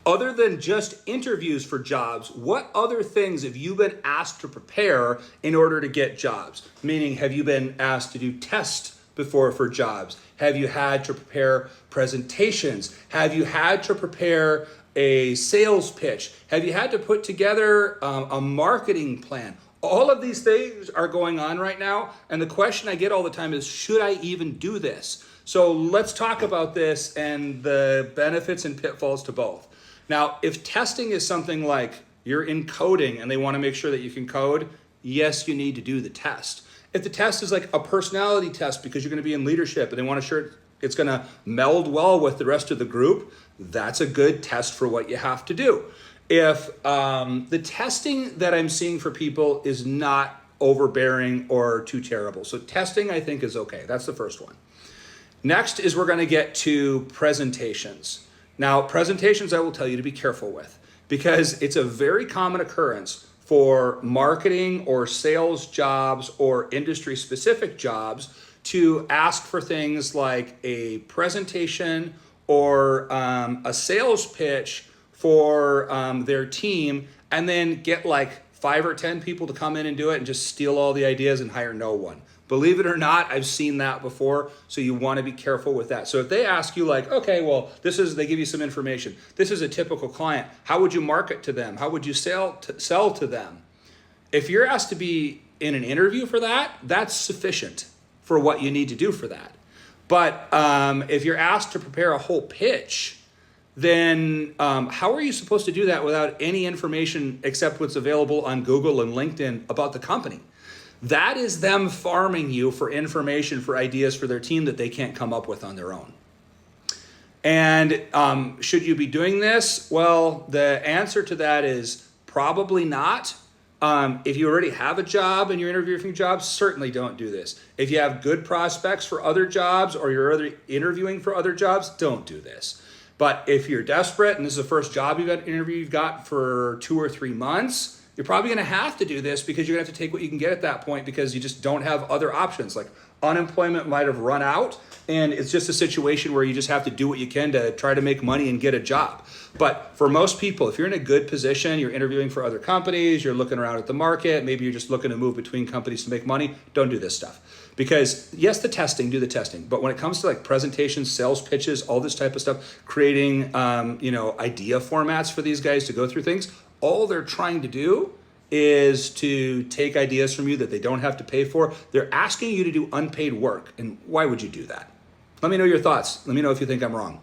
Other than just interviews for jobs, what other things have you been asked to prepare in order to get jobs? Meaning, have you been asked to do tests before for jobs? Have you had to prepare presentations? Have you had to prepare a sales pitch? Have you had to put together a marketing plan? All of these things are going on right now. And the question I get all the time is, should I even do this? So let's talk about this and the benefits and pitfalls to both. Now, if testing is something like you're in coding and they want to make sure that you can code, yes, you need to do the test. If the test is like a personality test because you're going to be in leadership and they want to sure it's going to meld well with the rest of the group, that's a good test for what you have to do. If the testing that I'm seeing for people is not overbearing or too terrible. So testing, I think, is okay. That's the first one. Next is we're going to get to presentations. Now, presentations I will tell you to be careful with because it's a very common occurrence for marketing or sales jobs or industry specific jobs to ask for things like a presentation or a sales pitch for their team and then get like 5 or 10 people to come in and do it and just steal all the ideas and hire no one. Believe it or not, I've seen that before, so you want to be careful with that. So if they ask you like, okay, well, they give you some information. This is a typical client. How would you market to them? How would you sell to them? If you're asked to be in an interview for that, that's sufficient for what you need to do for that. But if you're asked to prepare a whole pitch, then how are you supposed to do that without any information except what's available on Google and LinkedIn about the company? That is them farming you for information, for ideas for their team that they can't come up with on their own. And should you be doing this? Well, the answer to that is probably not. If you already have a job and you're interviewing for jobs, certainly don't do this. If you have good prospects for other jobs or you're interviewing for other jobs, don't do this. But if you're desperate and this is the first job you've got for 2 or 3 months, you're probably going to have to do this because you're going to have to take what you can get at that point because you just don't have other options. Like unemployment might have run out and it's just a situation where you just have to do what you can to try to make money and get a job. But for most people, if you're in a good position, you're interviewing for other companies, you're looking around at the market, maybe you're just looking to move between companies to make money, don't do this stuff. Because yes, do the testing, but when it comes to like presentations, sales pitches, all this type of stuff, creating idea formats for these guys to go through things, all they're trying to do is to take ideas from you that they don't have to pay for. They're asking you to do unpaid work. And why would you do that? Let me know your thoughts. Let me know if you think I'm wrong.